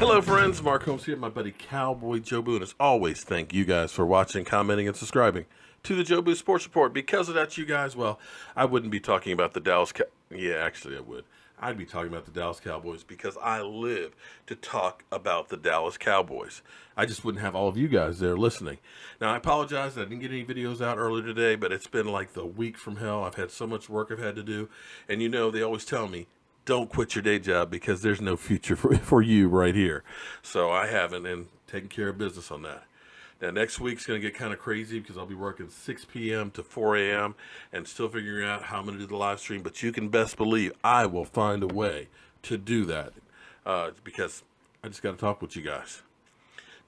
Hello friends, Mark Holmes here, my buddy CowboyJobu, and as always, thank you guys for watching, commenting, and subscribing to the Jobu Sports Report. Because of that, you guys, well, I wouldn't be talking about the actually I would. I'd be talking about the Dallas Cowboys because I live to talk about the Dallas Cowboys. I just wouldn't have all of you guys there listening. Now, I apologize that I didn't get any videos out earlier today, but it's been like the week from hell. I've had so much work I've had to do, and you know, they always tell me, don't quit your day job because there's no future for you right here. So I haven't, and taking care of business on that. Now, next week's going to get kind of crazy because I'll be working 6 p.m. to 4 a.m. and still figuring out how I'm going to do the live stream. But you can best believe I will find a way to do that because I just got to talk with you guys.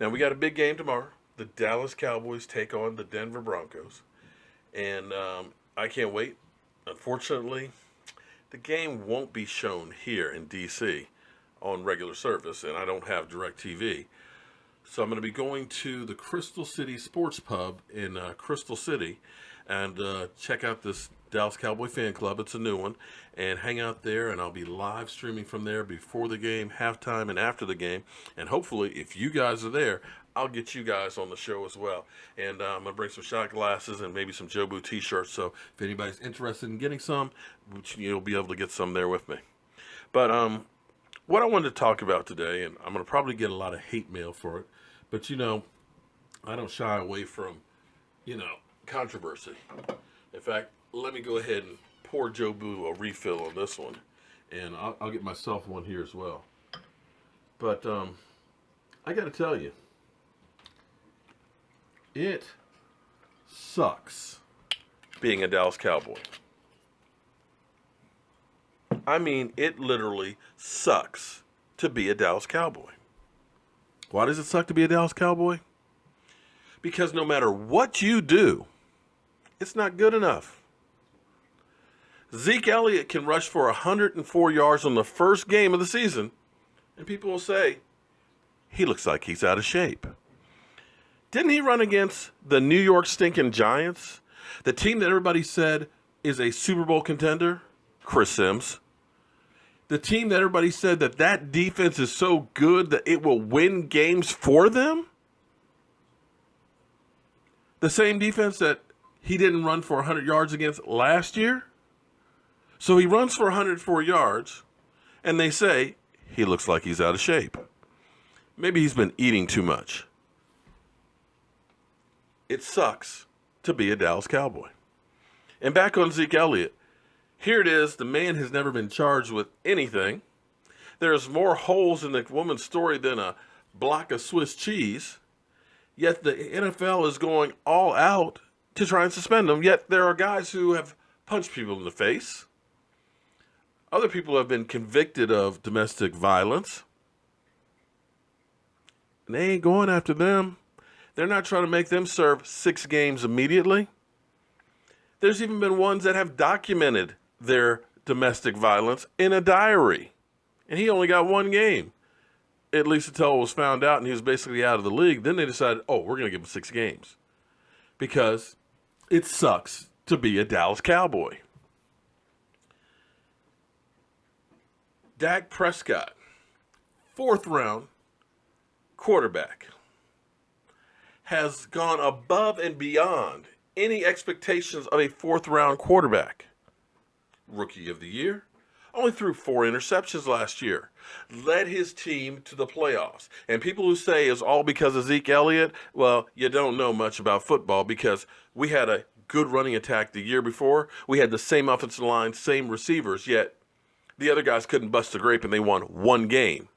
Now, we got a big game tomorrow. The Dallas Cowboys take on the Denver Broncos. And I can't wait. Unfortunately, the game won't be shown here in D.C. on regular service, and I don't have DirecTV. So I'm going to be going to the Crystal City Sports Pub in Crystal City and check out this Dallas Cowboy fan club. It's a new one, and hang out there, and I'll be live streaming from there before the game, halftime, and after the game. And hopefully, if you guys are there, I'll get you guys on the show as well. And I'm going to bring some shot glasses and maybe some Jobu t-shirts. So if anybody's interested in getting some, you'll be able to get some there with me. But what I wanted to talk about today, and I'm going to probably get a lot of hate mail for it, but you know, I don't shy away from, controversy. In fact, let me go ahead and pour Jobu a refill on this one. And I'll get myself one here as well. But I got to tell you, it sucks being a Dallas Cowboy. I mean, it literally sucks to be a Dallas Cowboy. Why does it suck to be a Dallas Cowboy? Because no matter what you do, it's not good enough. Zeke Elliott can rush for 104 yards on the first game of the season, and people will say, he looks like he's out of shape. Didn't he run against the New York stinking Giants? The team that everybody said is a Super Bowl contender? Chris Sims. The team that everybody said that defense is so good that it will win games for them? The same defense that he didn't run for 100 yards against last year? So he runs for 104 yards, and they say he looks like he's out of shape. Maybe he's been eating too much. It sucks to be a Dallas Cowboy. And back on Zeke Elliott, here it is. The man has never been charged with anything. There's more holes in the woman's story than a block of Swiss cheese. Yet the NFL is going all out to try and suspend him. Yet there are guys who have punched people in the face. Other people have been convicted of domestic violence. And they ain't going after them. They're not trying to make them serve 6 games immediately. There's even been ones that have documented their domestic violence in a diary. And he only got 1 game. At least until it was found out and he was basically out of the league. Then they decided, we're going to give him 6 games. Because it sucks to be a Dallas Cowboy. Dak Prescott, 4th round quarterback, has gone above and beyond any expectations of a 4th round quarterback. Rookie of the year, only threw 4 interceptions last year, led his team to the playoffs. And people who say it's all because of Zeke Elliott, well, you don't know much about football because we had a good running attack the year before. We had the same offensive line, same receivers, yet the other guys couldn't bust a grape and they won 1 game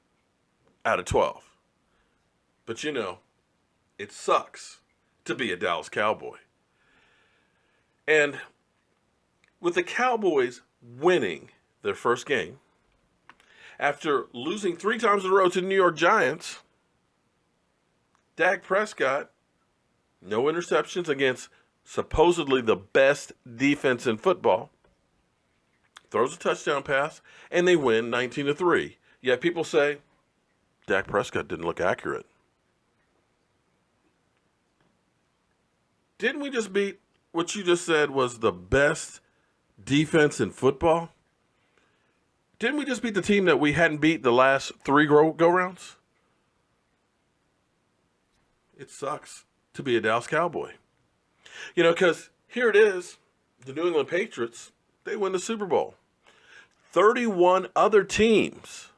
out of 12. But it sucks to be a Dallas Cowboy. And with the Cowboys winning their first game, after losing 3 times in a row to the New York Giants, Dak Prescott, no interceptions against supposedly the best defense in football, throws a touchdown pass, and they win 19-3. Yet people say Dak Prescott didn't look accurate. Didn't we just beat what you just said was the best defense in football? Didn't we just beat the team that we hadn't beat the last 3 go-rounds? it sucks to be a Dallas Cowboy. You know, because here it is, the New England Patriots, they win the Super Bowl. 31 other teams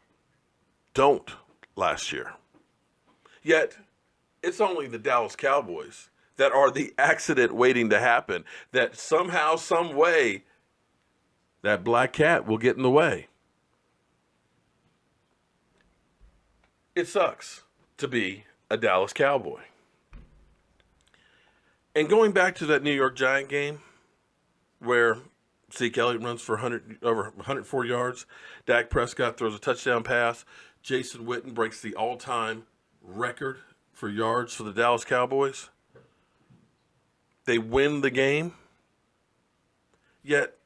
don't last year. Yet, it's only the Dallas Cowboys that are the accident waiting to happen, that somehow, some way, that black cat will get in the way. It sucks to be a Dallas Cowboy. And going back to that New York Giant game where Zeke Elliott runs for over 104 yards, Dak Prescott throws a touchdown pass, Jason Witten breaks the all-time record for yards for the Dallas Cowboys. They win the game. Yet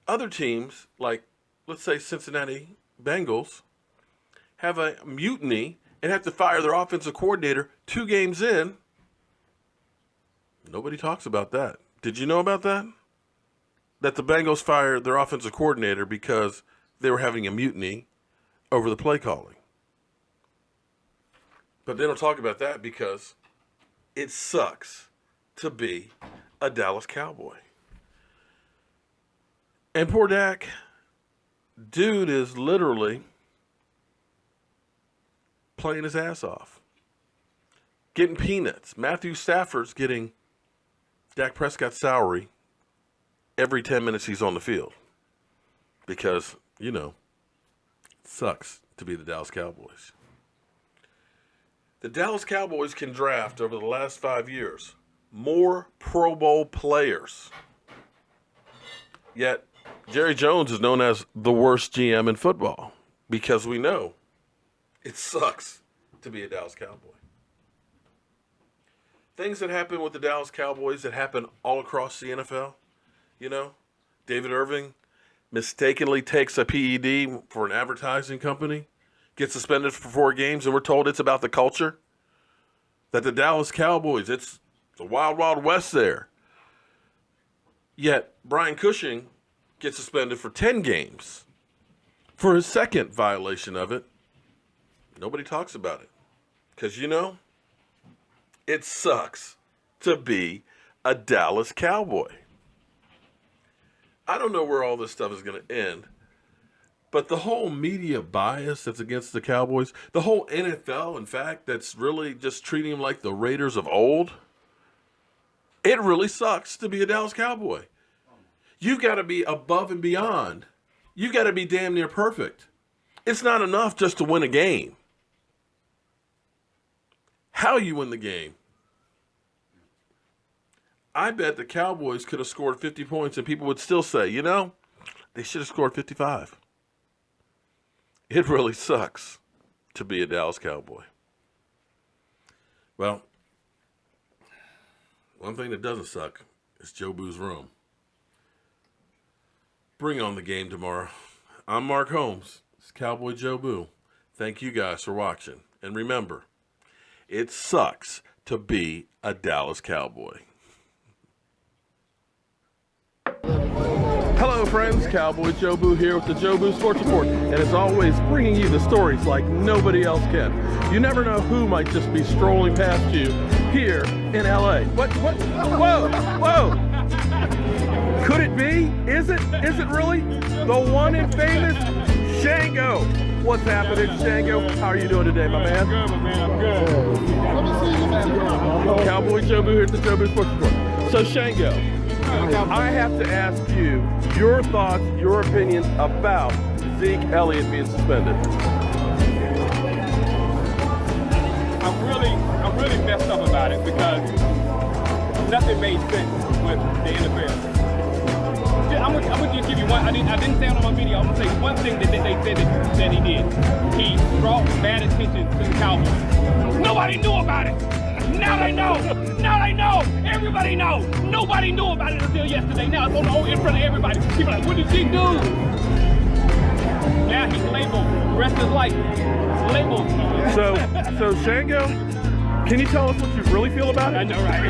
other teams, like let's say Cincinnati Bengals, have a mutiny and have to fire their offensive coordinator 2 games in. Nobody talks about that. Did you know about that? That the Bengals fired their offensive coordinator because they were having a mutiny over the play calling. But they don't talk about that because it sucks to be a Dallas Cowboy. And poor Dak, dude is literally playing his ass off. Getting peanuts. Matthew Stafford's getting Dak Prescott's salary every 10 minutes he's on the field. Because, you know, it sucks to be the Dallas Cowboys. The Dallas Cowboys can draft over the last 5 years more Pro Bowl players. Yet, Jerry Jones is known as the worst GM in football because we know it sucks to be a Dallas Cowboy. Things that happen with the Dallas Cowboys that happen all across the NFL, you know, David Irving mistakenly takes a PED for an advertising company, gets suspended for 4 games, and we're told it's about the culture. That the Dallas Cowboys, it's the wild, wild west there. Yet Brian Cushing gets suspended for 10 games for his second violation of it. Nobody talks about it. Because, you know, it sucks to be a Dallas Cowboy. I don't know where all this stuff is going to end, but the whole media bias that's against the Cowboys, the whole NFL, in fact, that's really just treating them like the Raiders of old, it really sucks to be a Dallas Cowboy. You've got to be above and beyond. You've got to be damn near perfect. It's not enough just to win a game. How you win the game. I bet the Cowboys could have scored 50 points and people would still say, you know, they should have scored 55. It really sucks to be a Dallas Cowboy. Well, one thing that doesn't suck is Jobu's room. Bring on the game tomorrow. I'm Mark Holmes. It's Cowboy Jobu. Thank you guys for watching. And remember, it sucks to be a Dallas Cowboy. Hello friends, Cowboy Jobu here with the Jobu Sports Report, and as always, bringing you the stories like nobody else can. You never know who might just be strolling past you here in LA. What? Whoa! Could it be? Is it really? The one and famous Shango. What's happening, Shango? How are you doing today, my man? I'm good, my man, I'm good. Cowboy Jobu here at the Jobu Sports Report. So Shango, I have to ask you your thoughts, your opinions about Zeke Elliott being suspended. I'm really messed up about it because nothing made sense with the NFL. I'm gonna just give you one. I didn't say it on my video. I'm gonna say one thing that they said that he did. He brought bad attention to the Cowboys. Nobody knew about it. Now they know. Everybody knows. Nobody knew about it until yesterday. Now it's on in front of everybody. People are like, what did he do? Now he's labeled the rest of his life. Labeled. So Shango, can you tell us what you really feel about it? I know, right?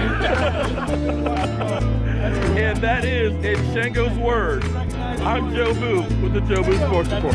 And that is, in Shango's words, I'm Jobu with the Jobu Sports Report.